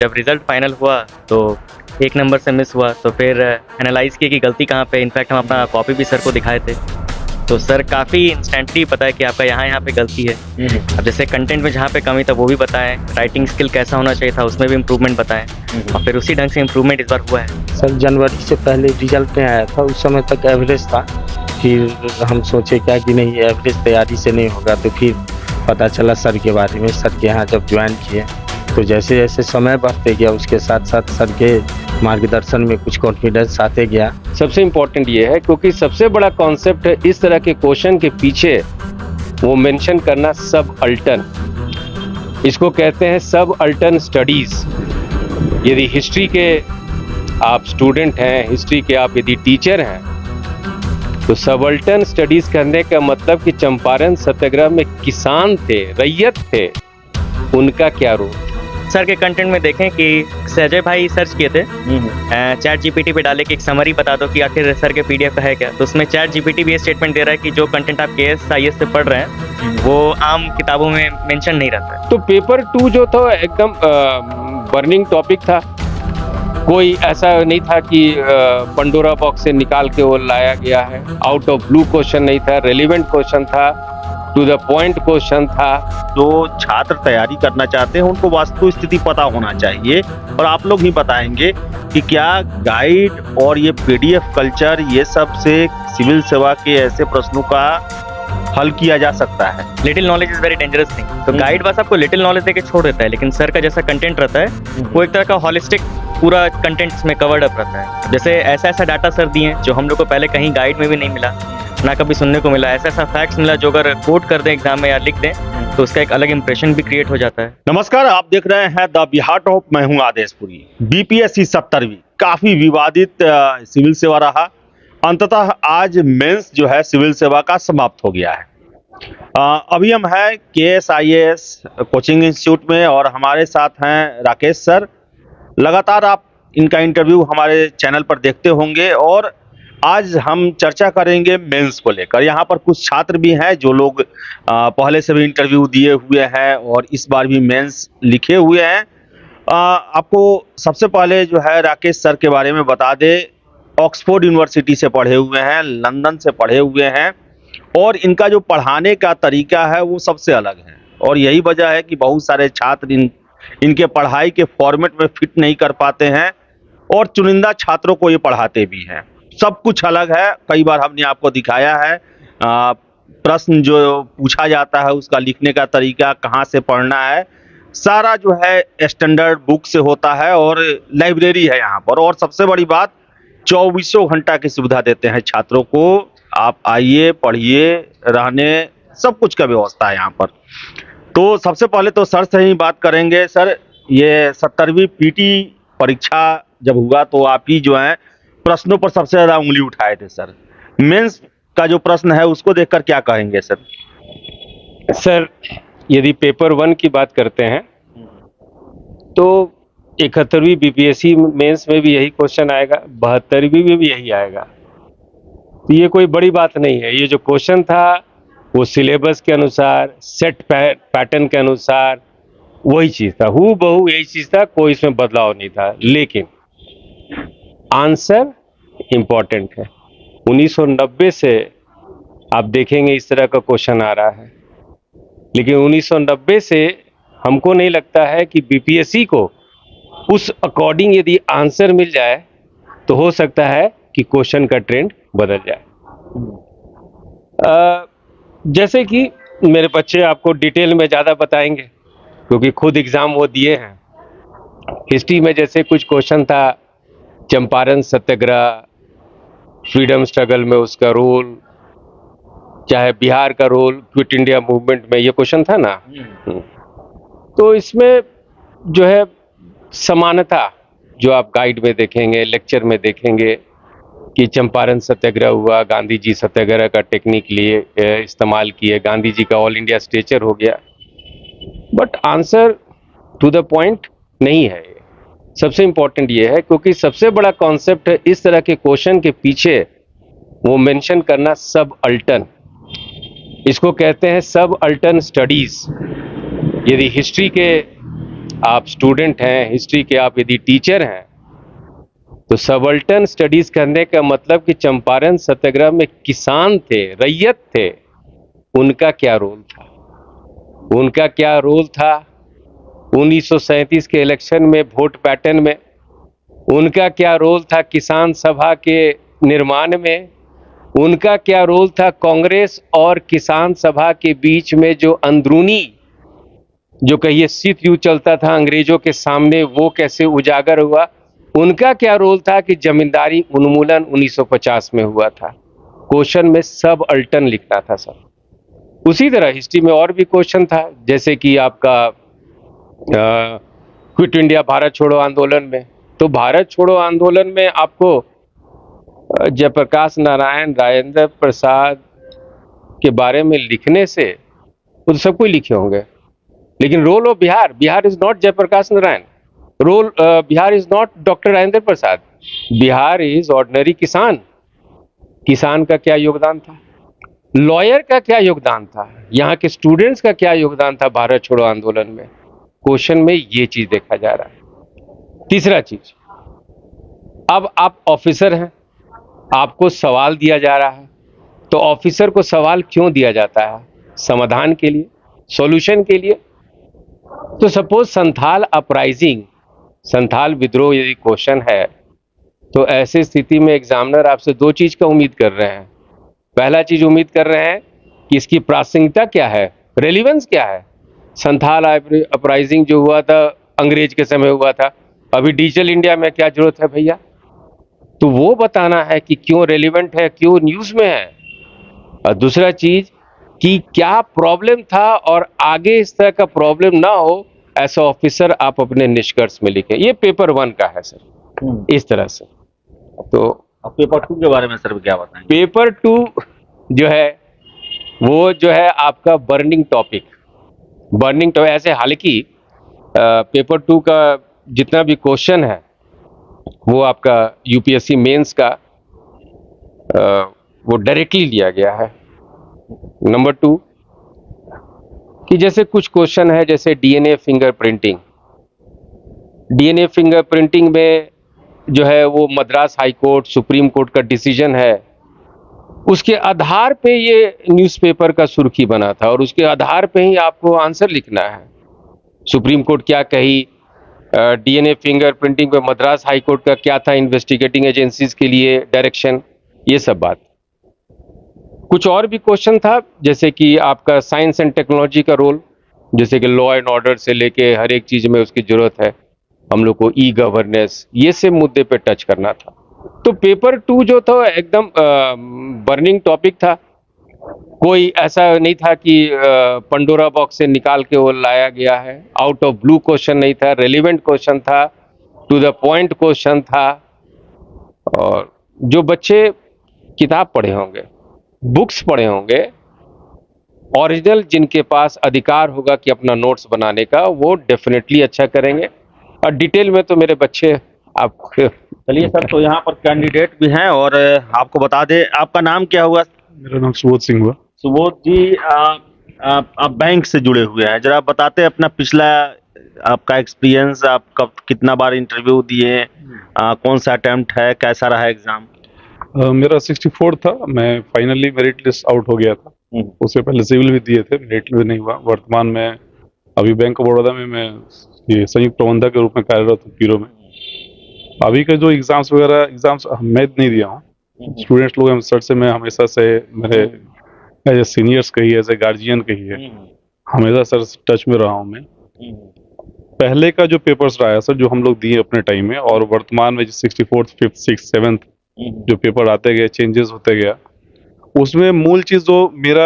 जब result final हुआ तो एक नंबर से मिस हुआ, तो फिर एनालाइज किए कि गलती कहाँ पे। इनफैक्ट हम अपना कॉपी भी सर को दिखाए थे, तो सर काफ़ी इंस्टेंटली पता है कि आपका यहाँ पे गलती है। अब जैसे कंटेंट में जहाँ पे कमी था वो भी बताएं, राइटिंग स्किल कैसा होना चाहिए था उसमें भी इम्प्रूवमेंट बताएं, और फिर उसी ढंग से इम्प्रूवमेंट इस बार हुआ है। सर जनवरी से पहले रिजल्ट में आया था, उस समय तक एवरेज था। फिर हम सोचे क्या कि नहीं एवरेज तैयारी से नहीं होगा, तो फिर पता चला सर के बारे में। सर के यहाँ जब ज्वाइन किए तो जैसे जैसे समय बढ़ते गया उसके साथ साथ सर के मार्गदर्शन में कुछ कॉन्फिडेंस आते गया। सबसे इम्पोर्टेंट ये है क्योंकि सबसे बड़ा कॉन्सेप्ट है इस तरह के क्वेश्चन के पीछे वो मेंशन करना सब अल्टर्न, इसको कहते हैं सब अल्टर्न स्टडीज। यदि हिस्ट्री के आप स्टूडेंट हैं, हिस्ट्री के आप यदि टीचर हैं, तो सबअल्टर्न स्टडीज करने का मतलब कि चंपारण सत्याग्रह में किसान थे, रैयत थे, उनका क्या रोल। सर के कंटेंट में देखें कि संजय भाई सर्च किए थे चैट जीपीटी पे डाले कि एक समरी बता दो कि आखिर सर के पीडीएफ का है क्या, तो उसमें चैट जीपीटी भी ये स्टेटमेंट दे रहा है कि जो कंटेंट आप केएस आईएएस से पढ़ रहे हैं वो आम किताबों में मेंशन नहीं रहता है। तो पेपर 2 जो था एकदम बर्निंग टॉपिक था, कोई ऐसा नहीं था कि पंडोरा बॉक्स से निकाल के वो लाया गया है। आउट ऑफ ब्लू क्वेश्चन नहीं था, रेलिवेंट क्वेश्चन था, टू द पॉइंट क्वेश्चन था। जो छात्र तैयारी करना चाहते हैं उनको वास्तु स्थिति पता होना चाहिए, और आप लोग ही बताएंगे कि क्या गाइड और ये पीडीएफ कल्चर ये सब से सिविल सेवा के ऐसे प्रश्नों का हल किया जा सकता है। Little knowledge is very dangerous thing. तो गाइड बस आपको लिटिल नॉलेज देके छोड़ देता है, लेकिन सर का जैसा कंटेंट रहता है वो एक तरह का हॉलिस्टिक पूरा कंटेंट में कवर्ड अप रहता है। जैसे ऐसा ऐसा डाटा सर दिए जो हम लोग को पहले कहीं गाइड में भी नहीं मिला, ना कभी सुनने को मिला। ऐसा ऐसा फैक्ट्स मिला जो अगर कोट कर दें एग्जाम में या लिख दें तो उसका एक अलग इंप्रेशन भी क्रिएट हो जाता है। नमस्कार, आप देख रहे हैं द बिहार टॉप। मैं हूं आदेशपुरी। बीपीएससी 70वीं काफी विवादित सिविल सेवा रहा। अंततः आज मेंस जो है सिविल सेवा का समाप्त हो गया है। अभी हम हैं केएसआईएएस कोचिंग इंस्टीट्यूट में और हमारे साथ हैं राकेश सर। लगातार आप इनका इंटरव्यू हमारे चैनल पर देखते होंगे, और आज हम चर्चा करेंगे मेंस को लेकर। यहाँ पर कुछ छात्र भी हैं जो लोग पहले से भी इंटरव्यू दिए हुए हैं और इस बार भी मेंस लिखे हुए हैं। आपको सबसे पहले जो है राकेश सर के बारे में बता दे। ऑक्सफोर्ड यूनिवर्सिटी से पढ़े हुए हैं, लंदन से पढ़े हुए हैं, और इनका जो पढ़ाने का तरीका है वो सबसे अलग है, और यही वजह है कि बहुत सारे छात्र इनके पढ़ाई के फॉर्मेट में फिट नहीं कर पाते हैं, और चुनिंदा छात्रों को ये पढ़ाते भी हैं। सब कुछ अलग है। कई बार हमने आपको दिखाया है प्रश्न जो पूछा जाता है उसका लिखने का तरीका, कहाँ से पढ़ना है, सारा जो है स्टैंडर्ड बुक से होता है, और लाइब्रेरी है यहाँ पर। और सबसे बड़ी बात, 24 घंटा की सुविधा देते हैं छात्रों को। आप आइए, पढ़िए, रहने सब कुछ का व्यवस्था है यहाँ पर। तो सबसे पहले तो सर से ही बात करेंगे। सर, ये 70वीं पीटी परीक्षा जब हुआ तो आप ही जो है प्रश्नों पर सबसे ज्यादा उंगली उठाए थे सर। मेंस का जो प्रश्न है उसको देखकर क्या कहेंगे सर? सर, यदि पेपर 1 की बात करते हैं तो 71वीं बीपीएससी मेंस में भी यही क्वेश्चन आएगा, 72वीं में भी यही आएगा। तो ये कोई बड़ी बात नहीं है। ये जो क्वेश्चन था वो सिलेबस के अनुसार, सेट पैटर्न के अनुसार वही चीज था, हूबहू यही चीज था, कोई इसमें बदलाव नहीं था। लेकिन आंसर इंपॉर्टेंट है। 1990 से आप देखेंगे इस तरह का क्वेश्चन आ रहा है, लेकिन 1990 से हमको नहीं लगता है कि बीपीएससी को उस अकॉर्डिंग यदि आंसर मिल जाए तो हो सकता है कि क्वेश्चन का ट्रेंड बदल जाए। जैसे कि मेरे बच्चे आपको डिटेल में ज़्यादा बताएंगे क्योंकि खुद एग्ज़ाम वो दिए हैं। हिस्ट्री में जैसे कुछ क्वेश्चन था, चंपारण सत्याग्रह, फ्रीडम स्ट्रगल में उसका रोल, चाहे बिहार का रोल क्विट इंडिया मूवमेंट में, ये क्वेश्चन था ना। तो इसमें जो है समानता जो आप गाइड में देखेंगे, लेक्चर में देखेंगे कि चंपारण सत्याग्रह हुआ, गांधी जी सत्याग्रह का टेक्निक लिए इस्तेमाल किए, गांधी जी का ऑल इंडिया स्टेचर हो गया, but answer to the point नहीं है। सबसे इंपॉर्टेंट ये है क्योंकि सबसे बड़ा कॉन्सेप्ट है इस तरह के क्वेश्चन के पीछे वो मेंशन करना सब अल्टर्न, इसको कहते हैं सब अल्टर्न स्टडीज। यदि हिस्ट्री के आप स्टूडेंट हैं हिस्ट्री के, आप यदि टीचर हैं, तो सबल्टन स्टडीज करने का मतलब कि चंपारण सत्याग्रह में किसान थे, रैयत थे, उनका क्या रोल था, उनका क्या रोल था 1937 के इलेक्शन में वोट पैटर्न में, उनका क्या रोल था किसान सभा के निर्माण में, उनका क्या रोल था कांग्रेस और किसान सभा के बीच में जो अंदरूनी जो कहिए शीत युद्ध चलता था अंग्रेजों के सामने, वो कैसे उजागर हुआ, उनका क्या रोल था कि जमींदारी उन्मूलन 1950 में हुआ था। क्वेश्चन में सब अल्टन लिखना था सर। उसी तरह हिस्ट्री में और भी क्वेश्चन था, जैसे कि आपका क्विट इंडिया भारत छोड़ो आंदोलन में, तो भारत छोड़ो आंदोलन में आपको जयप्रकाश नारायण, राजेंद्र प्रसाद के बारे में लिखने से वो तो सब कोई लिखे होंगे, लेकिन role of Bihar, Bihar is not Jayaprakash Narayan, role Bihar is not doctor Rajendra Prasad, Bihar is ordinary kisan. किसान का क्या योगदान था, लॉयर का क्या योगदान था, यहाँ के स्टूडेंट्स का क्या योगदान था भारत छोड़ो आंदोलन में। क्वेश्चन में ये चीज देखा जा रहा है। तीसरा चीज, अब आप ऑफिसर हैं, आपको सवाल दिया जा रहा है, तो ऑफिसर को सवाल क्यों दिया जाता है, समाधान के लिए, सॉल्यूशन के लिए। तो सपोज संथाल अपराइजिंग, संथाल विद्रोह यदि क्वेश्चन है, तो ऐसे स्थिति में एग्जामिनर आपसे दो चीज का उम्मीद कर रहे हैं। पहला चीज उम्मीद कर रहे हैं कि इसकी प्रासंगिकता क्या है, रेलिवेंस क्या है। संथाल अपराइजिंग जो हुआ था अंग्रेज के समय हुआ था, अभी डिजिटल इंडिया में क्या जरूरत है भैया, तो वो बताना है कि क्यों रेलिवेंट है, क्यों न्यूज में है। और दूसरा चीज कि क्या प्रॉब्लम था और आगे इस तरह का प्रॉब्लम ना हो, ऐसा ऑफिसर आप अपने निष्कर्ष में लिखें। ये पेपर 1 का है सर, इस तरह से। तो अब पेपर 2 के बारे में सर क्या बताएंगे? पेपर 2 जो है वो जो है आपका बर्निंग टॉपिक, बर्निंग टॉपिक ऐसे, हालांकि पेपर 2 का जितना भी क्वेश्चन है वो आपका यूपीएससी मेंस का वो डायरेक्टली लिया गया है। नंबर 2 कि जैसे कुछ क्वेश्चन है, जैसे डीएनए फिंगरप्रिंटिंग, डीएनए फिंगरप्रिंटिंग में जो है वो Madras high court, supreme court का डिसीजन है, उसके आधार पे ये न्यूज़पेपर का सुर्खी बना था और उसके आधार पे ही आपको आंसर लिखना है। सुप्रीम कोर्ट क्या कही, डीएनए फिंगरप्रिंटिंग पे मद्रास हाई कोर्ट का क्या था इन्वेस्टिगेटिंग एजेंसीज के लिए डायरेक्शन, ये सब बात। कुछ और भी क्वेश्चन था, जैसे कि आपका साइंस एंड टेक्नोलॉजी का रोल, जैसे कि लॉ एंड ऑर्डर से लेके हर एक चीज में उसकी जरूरत है, हम लोग को ई गवर्नेंस, ये सब मुद्दे पे टच करना था। तो पेपर 2 जो था एकदम बर्निंग टॉपिक था, कोई ऐसा नहीं था कि पंडोरा बॉक्स से निकाल के वो लाया गया है, आउट ऑफ ब्लू क्वेश्चन नहीं था, रेलिवेंट क्वेश्चन था, टू द पॉइंट क्वेश्चन था। और जो बच्चे किताब पढ़े होंगे, बुक्स पढ़े होंगे, ओरिजिनल जिनके पास अधिकार होगा कि अपना नोट्स बनाने का, वो डेफिनेटली अच्छा करेंगे। और डिटेल में तो मेरे बच्चे आप चलिए सर, तो यहाँ पर कैंडिडेट भी हैं और आपको बता दें, आपका नाम क्या हुआ? मेरा नाम सुबोध सिंह हुआ। सुबोध जी, आप बैंक से जुड़े हुए हैं, जरा बताते हैं अपना पिछला आपका एक्सपीरियंस, आप कब कितना बार इंटरव्यू दिए, कौन सा अटेम्प्ट है, कैसा रहा एग्जाम? मेरा 64 था, मैं फाइनली मेरिट लिस्ट आउट हो गया था। उससे पहले सिविल भी दिए थे, मेरिट भी नहीं हुआ। वर्तमान में अभी बैंक ऑफ बड़ौदा में मैं ये संयुक्त प्रबंधक के रूप में कार्यरत हूँ पीरो में। अभी का जो एग्जाम्स वगैरह, एग्जाम्स मैं नहीं दिया हूँ, स्टूडेंट्स लोग सर से मैं हमेशा से, मेरे एज ए सीनियर्स कहिए, एज ए गार्जियन कहिए, हमेशा सर टच में रहा हूँ मैं। पहले का जो पेपर्स रहा है सर, जो हम लोग दिए अपने टाइम में, और वर्तमान में जो 64th, 5th, 6th, 7th जो पेपर आते गए, चेंजेस होते गया, उसमें मूल चीज जो मेरा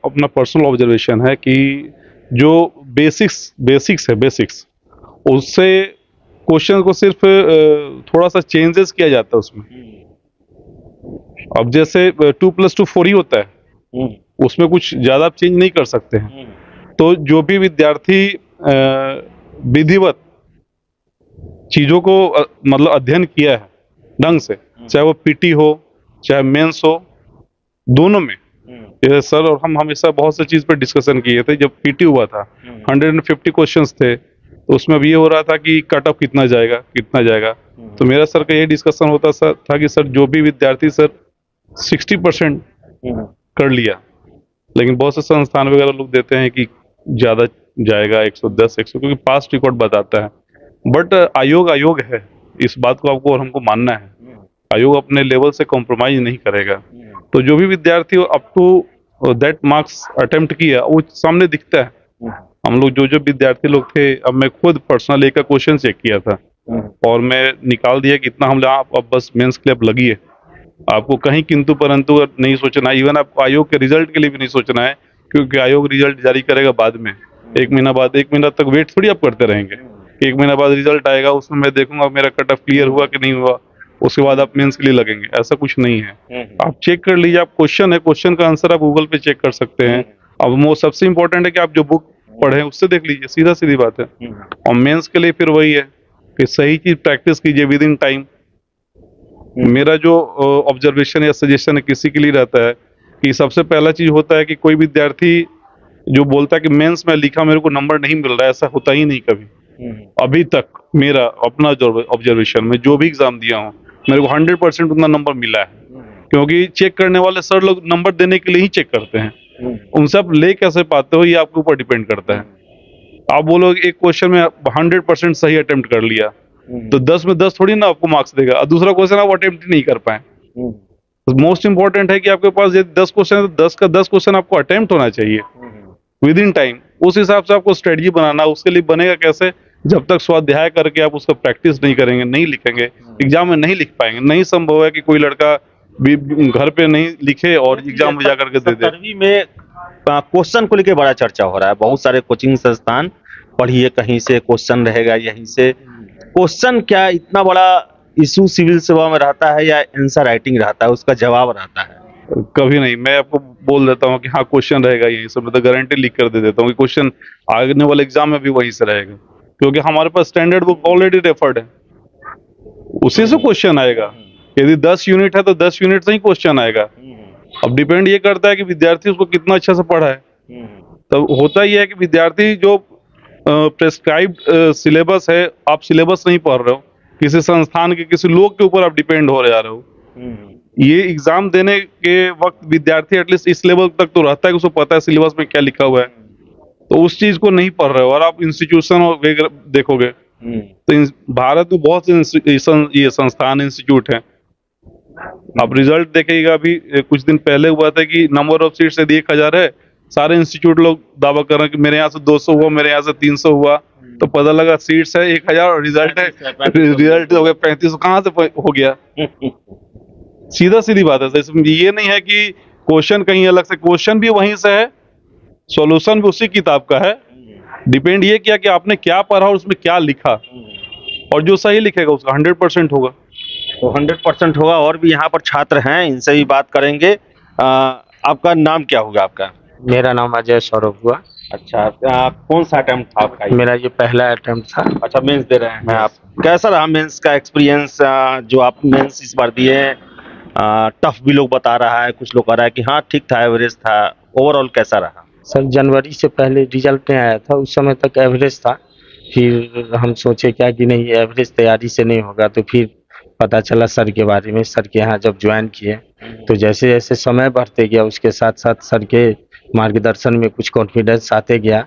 अपना पर्सनल ऑब्जर्वेशन है कि जो बेसिक्स है, उससे क्वेश्चन को सिर्फ थोड़ा सा चेंजेस किया जाता है उसमें। अब जैसे 2+2 4 ही होता है, उसमें कुछ ज्यादा चेंज नहीं कर सकते हैं। तो जो भी विद्यार्थी विधिवत चीजों को मतलब अध्ययन किया है ढंग से, चाहे वो पीटी हो चाहे मेंस हो, दोनों में ये सर और हम हमेशा बहुत सी चीज पे डिस्कशन किए थे। जब पीटी हुआ था 150 क्वेश्चंस थे, तो उसमें अब ये हो रहा था कि कट ऑफ कितना जाएगा। तो मेरा सर का ये डिस्कशन होता था कि सर जो भी विद्यार्थी सर 60% कर लिया, लेकिन बहुत से संस्थान वगैरह लोग देते हैं कि ज्यादा जाएगा 110 100, क्योंकि पास्ट रिकॉर्ड बताता है। बट आयोग है, इस बात को आपको और हमको मानना है। आयोग अपने लेवल से कॉम्प्रोमाइज नहीं करेगा। तो जो भी विद्यार्थी up to that marks attempt किया वो सामने दिखता है। हम लोग जो विद्यार्थी लोग थे, अब मैं खुद पर्सनल एक क्वेश्चन चेक किया था और मैं निकाल दिया कि इतना हम लोग आप अब बस मेंस के लिए अब लगिए। आपको कहीं किंतु परंतु नहीं सोचना है, इवन आपको आयोग के रिजल्ट के लिए भी नहीं सोचना है, क्योंकि आयोग रिजल्ट जारी करेगा बाद में, 1 महीना बाद। 1 महीना तक वेट थोड़ी आप करते रहेंगे। 1 महीना बाद रिजल्ट आएगा, उसमें मैं देखूंगा मेरा कट ऑफ क्लियर हुआ कि नहीं हुआ, उसके बाद आप मेंस के लिए लगेंगे। ऐसा कुछ नहीं है। आप चेक कर लीजिए, आप क्वेश्चन है, क्वेश्चन का आंसर आप गूगल पे चेक कर सकते हैं। अब वो सबसे इंपॉर्टेंट है कि आप जो बुक पढ़े उससे देख लीजिए, सीधी बात है। और मेंस के लिए फिर वही है कि सही चीज प्रैक्टिस कीजिए विद इन टाइम। मेरा जो ऑब्जर्वेशन या सजेशन है किसी के लिए रहता है कि सबसे पहला चीज होता है कि कोई विद्यार्थी जो बोलता है कि मेंस में लिखा मेरे को नंबर नहीं मिल रहा है, ऐसा होता ही नहीं कभी। अभी तक मेरा अपना जो ऑब्जर्वेशन में जो भी एग्जाम दिया हूँ, मेरे को 100% उतना नंबर मिला है, क्योंकि चेक करने वाले सर लोग नंबर देने के लिए ही चेक करते हैं। उनसे आप ले कैसे पाते हो ये आपके ऊपर डिपेंड करता है। आप बोलोगे एक क्वेश्चन में 100% सही अटेम्प्ट कर लिया तो 10 में 10 थोड़ी ना आपको मार्क्स देगा, और दूसरा क्वेश्चन आप अटेम्प्ट नहीं कर पाए। मोस्ट इंपॉर्टेंट है कि आपके पास यदि 10 क्वेश्चन है तो 10 का 10 क्वेश्चन आपको अटेम्प्ट होना चाहिए विद इन टाइम। उस हिसाब से आपको स्ट्रेटजी बनाना। उसके लिए बनेगा कैसे? जब तक स्वाध्याय करके आप उसका प्रैक्टिस नहीं करेंगे, नहीं लिखेंगे, एग्जाम में नहीं लिख पाएंगे। नहीं संभव है कि कोई लड़का भी घर पे नहीं लिखे और एग्जाम में जाकर के दे दे। 17वीं में क्वेश्चन को लेकर बड़ा चर्चा हो रहा है। बहुत सारे कोचिंग संस्थान, पढ़िए कहीं से क्वेश्चन रहेगा, यहीं से क्वेश्चन। क्या इतना बड़ा इशू सिविल सेवा में रहता है या आंसर राइटिंग रहता है, उसका जवाब रहता है? कभी नहीं। मैं आपको बोल देता हूँ कि हाँ क्वेश्चन रहेगा यहीं से, मैं तो गारंटी लिख कर दे देता हूँ कि क्वेश्चन आने वाले एग्जाम में भी वहीं से रहेगा, क्योंकि हमारे पास स्टैंडर्ड बुक ऑलरेडी रेफर्ड है, उसी से क्वेश्चन आएगा। यदि 10 यूनिट है तो 10 यूनिट से ही क्वेश्चन आएगा। अब डिपेंड ये करता है कि विद्यार्थी उसको कितना अच्छा से पढ़ा है। तब होता ही है कि विद्यार्थी जो प्रेस्क्राइब्ड सिलेबस है, आप सिलेबस नहीं पढ़ रहे हो, किसी संस्थान के किसी लोग के ऊपर आप डिपेंड हो जा रहे हो। ये एग्जाम देने के वक्त विद्यार्थी एटलीस्ट इस लेवल तक तो रहता है कि उसको पता है सिलेबस में क्या लिखा हुआ है, तो उस चीज को नहीं पढ़ रहे हो और आप इंस्टीट्यूशन वगैरह देखोगे तो भारत में बहुत से ये संस्थान इंस्टीट्यूट हैं। आप रिजल्ट देखिएगा, अभी कुछ दिन पहले हुआ था कि नंबर ऑफ सीट्स यदि 1000 है, सारे इंस्टीट्यूट लोग दावा कर रहे हैं कि मेरे यहाँ से 200 हुआ, मेरे यहाँ से 300 हुआ, तो पता लगा सीट्स है 1000 और रिजल्ट हो गया 3500। कहाँ से हो गया? सीधी बात है। इसमें ये नहीं है कि क्वेश्चन कहीं अलग से, क्वेश्चन भी वहीं से है, सॉल्यूशन भी उसी किताब का है। डिपेंड ये किया कि आपने क्या पढ़ा और उसमें क्या लिखा, और जो सही लिखेगा उसका 100% होगा। तो 100% होगा। और भी यहाँ पर छात्र हैं, इनसे भी बात करेंगे। आपका नाम क्या होगा आपका? मेरा नाम अजय सौरभ हुआ। अच्छा, कौन सा अटेम्प्ट था आपका? मेरा ये पहला अटेम्प्ट था। अच्छा, मेंस दे रहे हैं आप। कैसा रहा मेंस का एक्सपीरियंस? जो आप मेंस इस बार दिए, टफ भी लोग बता रहा है, कुछ लोग कह रहा है कि हाँ ठीक था, एवरेज था। ओवरऑल कैसा रहा? सर जनवरी से पहले रिजल्ट में आया था, उस समय तक एवरेज था। फिर हम सोचे क्या कि नहीं एवरेज तैयारी से नहीं होगा, तो फिर पता चला सर के बारे में। सर के यहाँ जब ज्वाइन किए तो जैसे जैसे समय बढ़ते गया उसके साथ साथ सर के मार्गदर्शन में कुछ कॉन्फिडेंस आते गया।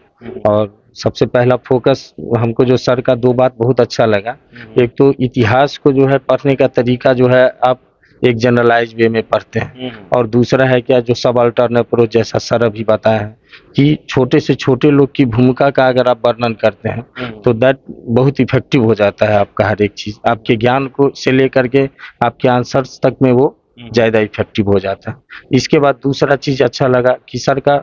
और सबसे पहला फोकस हमको जो सर का 2 बात बहुत अच्छा लगा। एक तो इतिहास को जो है पढ़ने का तरीका जो है आप एक जनरलाइज वे में पढ़ते हैं, और दूसरा है क्या जो सब अल्टरनेट अप्रोच, जैसा सर अभी बताया है कि छोटे से छोटे लोग की भूमिका का अगर आप वर्णन करते हैं तो दैट बहुत इफेक्टिव हो जाता है। आपका हर एक चीज आपके ज्ञान को से लेकर के आपके आंसर्स तक में वो ज्यादा इफेक्टिव हो जाता है। इसके बाद दूसरा चीज अच्छा लगा कि सर का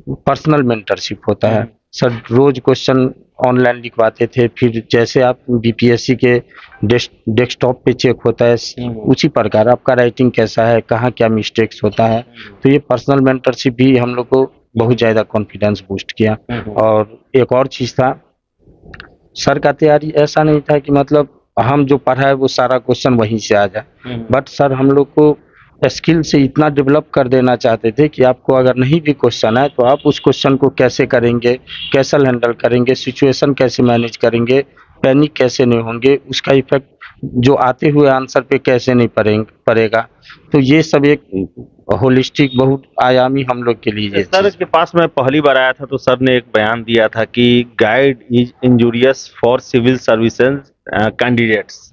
पर्सनल मेंटरशिप होता है। सर रोज क्वेश्चन ऑनलाइन लिखवाते थे, फिर जैसे आप बीपीएससी के डेस्कटॉप पे चेक होता है उसी प्रकार आपका राइटिंग कैसा है, कहाँ क्या मिस्टेक्स होता है। तो ये पर्सनल मेंटरशिप भी हम लोग को बहुत ज्यादा कॉन्फिडेंस बूस्ट किया। और एक और चीज था, सर का तैयारी ऐसा नहीं था कि मतलब हम जो पढ़ा है वो सारा क्वेश्चन वहीं से आ जाए, बट सर हम लोग को स्किल से इतना डेवलप कर देना चाहते थे कि आपको अगर नहीं भी क्वेश्चन है तो आप उस क्वेश्चन को कैसे करेंगे, कैसे हैंडल करेंगे, सिचुएशन कैसे मैनेज करेंगे, पैनिक कैसे नहीं होंगे, उसका इफेक्ट जो आते हुए आंसर पे कैसे नहीं पड़ेगा। तो ये सब एक होलिस्टिक बहुत आयामी हम लोग के लिए ये सर चीज़। के पास मैं पहली बार आया था तो सर ने एक बयान दिया था कि guide is injurious for civil services candidates,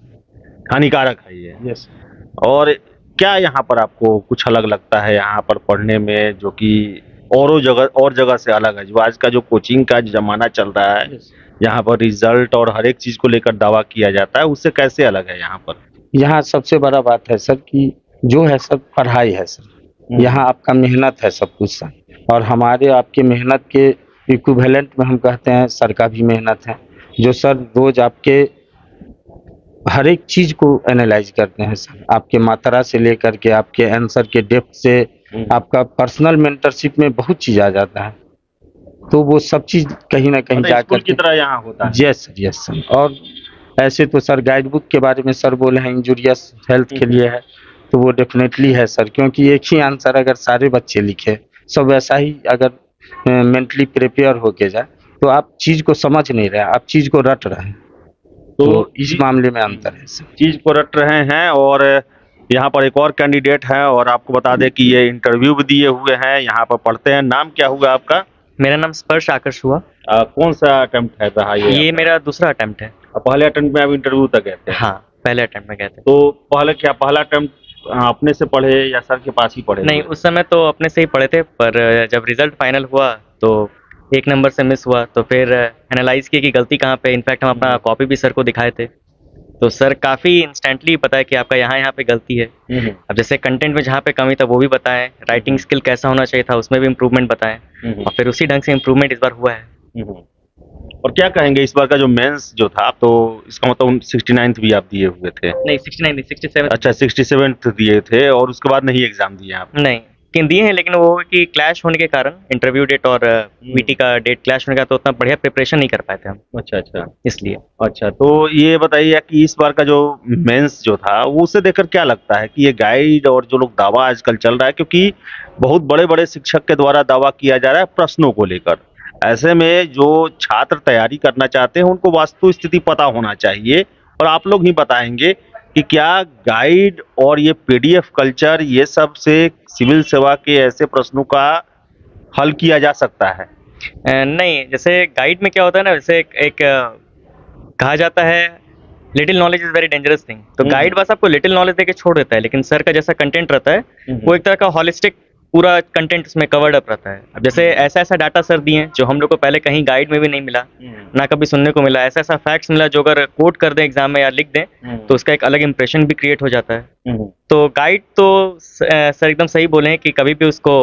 हानिकारक है ये। यस। और क्या यहाँ पर आपको कुछ अलग लगता है यहाँ पर पढ़ने में, जो कि और जगह से अलग है? जो आज का जो कोचिंग का जो जमाना चल रहा है, यहाँ पर रिजल्ट और हर एक चीज को लेकर दावा किया जाता है, उससे कैसे अलग है यहाँ पर? यहाँ सबसे बड़ा बात है सर कि जो है सर पढ़ाई है सर, यहाँ आपका मेहनत है सब कुछ सर, और हमारे आपके मेहनत के इक्विवेलेंट में हम कहते हैं सर का भी मेहनत है, जो सर रोज आपके हर एक चीज को एनालाइज करते हैं सर, आपके मात्रा से लेकर के आपके आंसर के डेप्थ से, आपका पर्सनल मेंटरशिप में बहुत चीज आ जाता है। तो वो सब चीज कहीं ना कहीं मतलब जा स्कूल की करके। तरह यहाँ होता है। Yes sir, yes sir. और ऐसे तो सर गाइड बुक के बारे में सर बोले हैं इंजूरियस हेल्थ के लिए है, तो वो डेफिनेटली है सर, क्योंकि एक ही आंसर अगर सारे बच्चे लिखे सब वैसा ही अगर मेंटली प्रिपेयर होके जाए तो आप चीज को समझ नहीं रहे, आप चीज को रट रहे हैं। तो इस मामले में अंतर है सर। चीज को रट रहे हैं। और यहाँ पर एक और कैंडिडेट है, और आपको बता दें कि ये इंटरव्यू भी दिए हुए हैं, यहाँ पर पढ़ते हैं। नाम क्या हुआ आपका? मेरा नाम स्पर्श आकर्ष हुआ। कौन सा अटेम्प्ट है रहा ये मेरा दूसरा अटेम्प्ट है। पहले अटेम्प्ट में आप इंटरव्यू तक गए थे? हाँ, पहले अटेम्प्ट में गए थे। तो पहला अटेम्प्ट अपने से पढ़े या सर के पास ही पढ़े? नहीं, उस समय तो अपने से ही पढ़े थे, पर जब रिजल्ट फाइनल हुआ तो 1 नंबर से मिस हुआ, तो फिर एनालाइज किए कि गलती कहाँ पे। इनफैक्ट हम अपना कॉपी भी सर को दिखाए थे, तो सर काफ़ी इंस्टेंटली बताया कि आपका यहाँ पे गलती है। अब जैसे कंटेंट में जहाँ पे कमी था वो भी बताएं, राइटिंग स्किल कैसा होना चाहिए था उसमें भी इम्प्रूवमेंट बताएं, और फिर उसी ढंग से इम्प्रूवमेंट इस बार हुआ है। और क्या कहेंगे इस बार का जो मेंस जो था, तो इसका मतलब 69th भी आप दिए हुए थे? नहीं, 69 नहीं, 67। अच्छा, 67th दिए थे, और उसके बाद नहीं एग्जाम दिए आप? नहीं, दिए हैं, लेकिन वो कि क्लैश होने के कारण इंटरव्यू डेट और वीटी का डेट क्लैश होने का, तो उतना बढ़िया प्रिपरेशन नहीं कर पाए थे हम, अच्छा अच्छा इसलिए। अच्छा। तो ये बताइए कि इस बार का जो मेंस जो था वो उसे देखकर क्या लगता है कि ये गाइड और जो लोग दावा आजकल चल रहा है, क्योंकि बहुत बड़े बड़े शिक्षक के द्वारा दावा किया जा रहा है प्रश्नों को लेकर, ऐसे में जो छात्र तैयारी करना चाहते हैं उनको वास्तु स्थिति पता होना चाहिए, और आप लोग ही बताएंगे कि क्या गाइड और ये पीडीएफ कल्चर ये सब से सिविल सेवा के ऐसे प्रश्नों का हल किया जा सकता है? नहीं, जैसे गाइड में क्या होता है ना, जैसे एक कहा जाता है little knowledge is very dangerous thing, तो गाइड बस आपको लिटिल नॉलेज देके छोड़ देता है, लेकिन सर का जैसा कंटेंट रहता है वो एक तरह का हॉलिस्टिक पूरा कंटेंट उसमें कवर्ड अप रहता है। अब जैसे ऐसा ऐसा डाटा सर दिए हैं जो हम लोग को पहले कहीं गाइड में भी नहीं मिला, ना कभी सुनने को मिला, ऐसा ऐसा फैक्ट्स मिला जो अगर कोट कर दें एग्जाम में या लिख दें तो उसका एक अलग इंप्रेशन भी क्रिएट हो जाता है। तो गाइड तो सर एकदम सही बोले हैं कि कभी भी उसको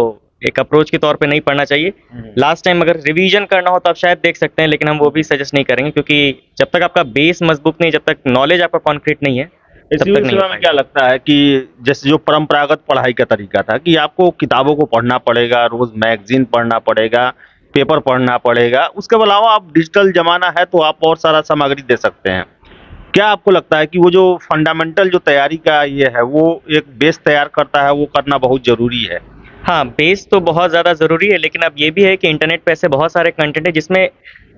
एक अप्रोच के तौर पे नहीं पढ़ना चाहिए। लास्ट टाइम अगर रिवीजन करना हो तो आप शायद देख सकते हैं, लेकिन हम वो भी सजेस्ट नहीं करेंगे, क्योंकि जब तक आपका बेस मजबूत नहीं, जब तक नॉलेज आपका कॉन्क्रीट नहीं है, तब तक सिविल नहीं सेवा हो में पाएगा। क्या लगता है कि जैसे जो परंपरागत पढ़ाई का तरीका था कि आपको किताबों को पढ़ना पड़ेगा, रोज मैगजीन पढ़ना पड़ेगा, पेपर पढ़ना पड़ेगा, उसके अलावा आप डिजिटल जमाना है तो आप और सारा सामग्री दे सकते हैं, क्या आपको लगता है कि वो जो फंडामेंटल जो तैयारी का ये है वो एक बेस तैयार करता है, वो करना बहुत जरूरी है? हाँ, बेस तो बहुत ज़्यादा ज़रूरी है, लेकिन अब ये भी है कि इंटरनेट पे ऐसे बहुत सारे कंटेंट है जिसमें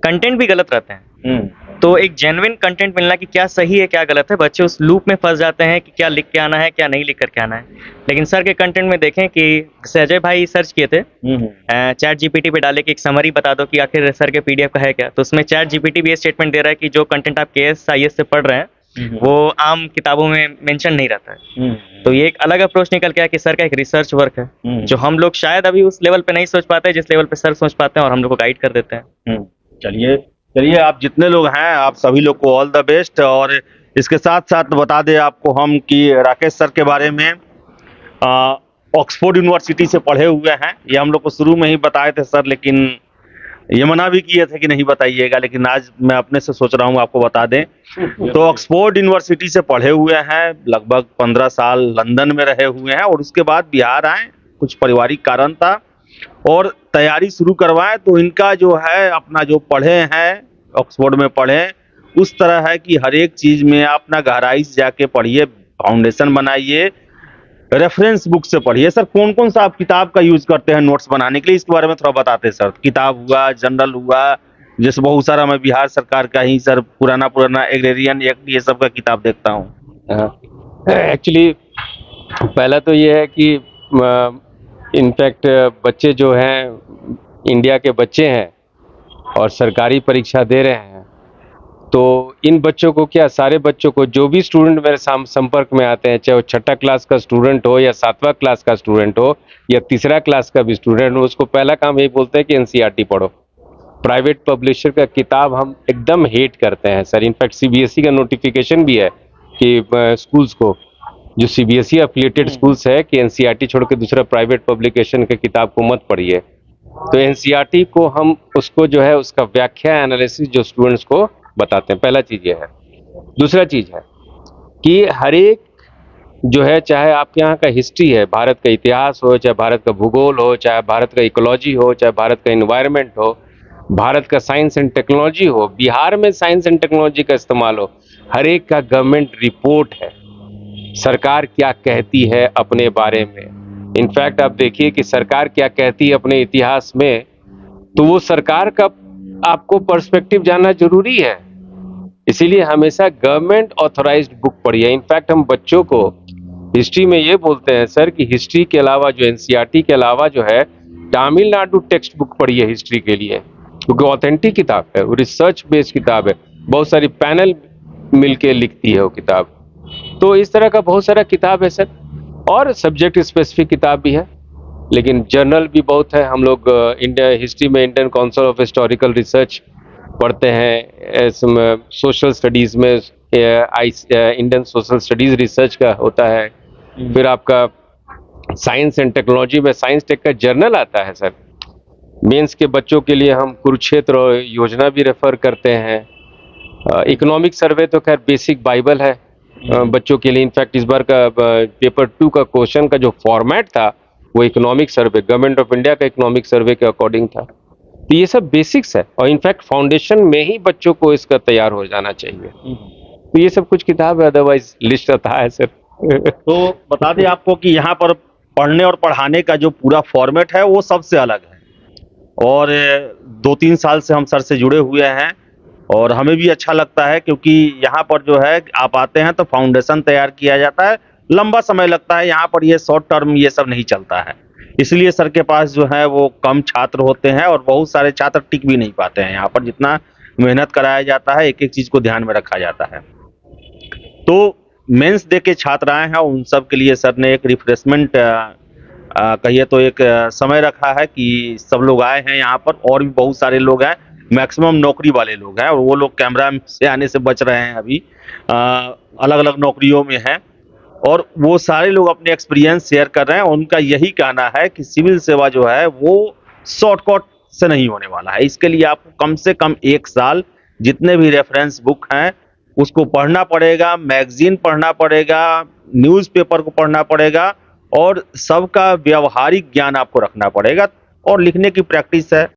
कंटेंट भी गलत रहते हैं। तो एक जेन्युइन कंटेंट मिलना कि क्या सही है क्या गलत है, बच्चे उस लूप में फंस जाते हैं कि क्या लिख के आना है क्या नहीं लिख करके आना है। लेकिन सर के कंटेंट में देखें कि जैसे अजय भाई सर्च किए थे, चैट जीपीटी पे डाले कि एक समरी बता दो कि आखिर सर के पीडीएफ का है क्या, तो उसमें चैट जीपीटी भी ये स्टेटमेंट दे रहा है कि जो कंटेंट आप केएस आईएएस से पढ़ रहे हैं वो आम किताबों में मेंशन नहीं रहता है। तो ये एक अलग अप्रोच निकल के आया कि सर का एक रिसर्च वर्क है जो हम लोग शायद अभी उस लेवल पे नहीं सोच पाते जिस लेवल पे सर सोच पाते हैं, और हम लोग को गाइड कर देते हैं। चलिए चलिए, आप जितने लोग हैं आप सभी लोग को ऑल द बेस्ट। और इसके साथ साथ बता दें आपको हम कि राकेश सर के बारे में ऑक्सफोर्ड यूनिवर्सिटी से पढ़े हुए हैं, ये हम लोग को शुरू में ही बताए थे सर, लेकिन ये मना भी किए थे कि नहीं बताइएगा, लेकिन आज मैं अपने से सोच रहा हूँ आपको बता दें। तो ऑक्सफोर्ड यूनिवर्सिटी से पढ़े हुए हैं, लगभग 15 साल लंदन में रहे हुए हैं, और उसके बाद बिहार आए, कुछ पारिवारिक कारण था और तैयारी शुरू करवाएं। तो इनका जो है अपना जो पढ़े हैं ऑक्सफोर्ड में पढ़े, उस तरह है कि हर एक चीज में अपना गहराई से जाके पढ़िए, फाउंडेशन बनाइए, रेफरेंस बुक से पढ़िए। सर कौन कौन सा आप किताब का यूज करते हैं नोट्स बनाने के लिए, इसके बारे में थोड़ा बताते हैं सर। किताब हुआ, जनरल हुआ, जैसे बहुत सारा मैं बिहार सरकार का ही सर पुराना पुराना एग्रेरियन एक्ट ये सब का किताब देखता हूँ। एक्चुअली पहला तो ये है कि इनफैक्ट बच्चे जो हैं, इंडिया के बच्चे हैं और सरकारी परीक्षा दे रहे हैं, तो इन बच्चों को क्या, सारे बच्चों को, जो भी स्टूडेंट मेरे संपर्क में आते हैं, चाहे वो छठा क्लास का स्टूडेंट हो या 7वां क्लास का स्टूडेंट हो या तीसरा क्लास का भी स्टूडेंट हो, उसको पहला काम यही बोलते हैं कि एनसीईआरटी पढ़ो। प्राइवेट पब्लिशर का किताब हम एकदम हेट करते हैं सर। इनफैक्ट सीबीएसई का नोटिफिकेशन भी है कि स्कूल्स को, जो सीबीएसई एफिलिएटेड स्कूल्स है, कि एनसीईआरटी छोड़ के दूसरा प्राइवेट पब्लिकेशन के किताब को मत पढ़िए। तो एनसीईआरटी को हम उसको जो है उसका व्याख्या एनालिसिस जो स्टूडेंट्स को बताते हैं, पहला चीज ये है। दूसरा चीज है कि हर एक जो है, चाहे आपके यहाँ का हिस्ट्री है, भारत का इतिहास हो, चाहे भारत का भूगोल हो, चाहे भारत का इकोलॉजी हो, चाहे भारत का एनवायरनमेंट हो, भारत का साइंस एंड टेक्नोलॉजी हो, बिहार में साइंस एंड टेक्नोलॉजी का इस्तेमाल हो, हर एक का गवर्नमेंट रिपोर्ट है, सरकार क्या कहती है अपने बारे में। इनफैक्ट आप देखिए कि सरकार क्या कहती है अपने इतिहास में, तो वो सरकार का आपको पर्सपेक्टिव जानना जरूरी है। इसीलिए हमेशा गवर्नमेंट ऑथराइज्ड बुक पढ़िए। इनफैक्ट हम बच्चों को हिस्ट्री में ये बोलते हैं सर कि हिस्ट्री के अलावा, जो एनसीईआरटी के अलावा जो है, तमिलनाडु टेक्स्ट बुक पढ़िए हिस्ट्री के लिए, क्योंकि ऑथेंटिक किताब है, वो रिसर्च बेस्ड किताब है, बहुत सारी पैनल मिलके लिखती है वो किताब। तो इस तरह का बहुत सारा किताब है सर, और सब्जेक्ट स्पेसिफिक किताब भी है, लेकिन जर्नल भी बहुत है। हम लोग इंडिया हिस्ट्री में Indian council of historical research पढ़ते हैं, सोशल स्टडीज में इंडियन सोशल स्टडीज रिसर्च का होता है। फिर आपका साइंस एंड टेक्नोलॉजी में साइंस टेक का जर्नल आता है सर। मेंस के बच्चों के लिए हम कुरुक्षेत्र योजना भी रेफर करते हैं। इकोनॉमिक सर्वे तो खैर बेसिक बाइबल है बच्चों के लिए। इनफैक्ट इस बार का पेपर 2 का क्वेश्चन का जो फॉर्मेट था वो economic survey, government of India का इकोनॉमिक सर्वे के अकॉर्डिंग था। तो ये सब बेसिक्स है, और इनफैक्ट फाउंडेशन में ही बच्चों को इसका तैयार हो जाना चाहिए। तो ये सब कुछ किताब है, अदरवाइज लिस्ट रहता है सर। तो बता दें आपको कि यहाँ पर पढ़ने और पढ़ाने का जो पूरा फॉर्मेट है वो सबसे अलग है, और 2-3 साल से हम सर से जुड़े हुए हैं, और हमें भी अच्छा लगता है, क्योंकि यहाँ पर जो है आप आते हैं तो फाउंडेशन तैयार किया जाता है, लंबा समय लगता है। यहाँ पर ये शॉर्ट टर्म ये सब नहीं चलता है, इसलिए सर के पास जो है वो कम छात्र होते हैं, और बहुत सारे छात्र टिक भी नहीं पाते हैं यहाँ पर। जितना मेहनत कराया जाता है, एक एक चीज को ध्यान में रखा जाता है। तो मेंस दे के छात्र आए हैं, उन सब के लिए सर ने एक रिफ्रेशमेंट कहिए तो एक समय रखा है कि सब लोग आए हैं यहाँ पर, और भी बहुत सारे लोग हैं, मैक्सिमम नौकरी वाले लोग हैं, और वो लोग कैमरा से आने से बच रहे हैं, अभी अलग अलग नौकरियों में हैं, और वो सारे लोग अपने एक्सपीरियंस शेयर कर रहे हैं। उनका यही कहना है कि सिविल सेवा जो है वो शॉर्टकट से नहीं होने वाला है। इसके लिए आपको कम से कम 1 साल जितने भी रेफरेंस बुक हैं उसको पढ़ना पड़ेगा, मैगजीन पढ़ना पड़ेगा, न्यूज़पेपर को पढ़ना पड़ेगा, और सबका व्यवहारिक ज्ञान आपको रखना पड़ेगा, और लिखने की प्रैक्टिस है।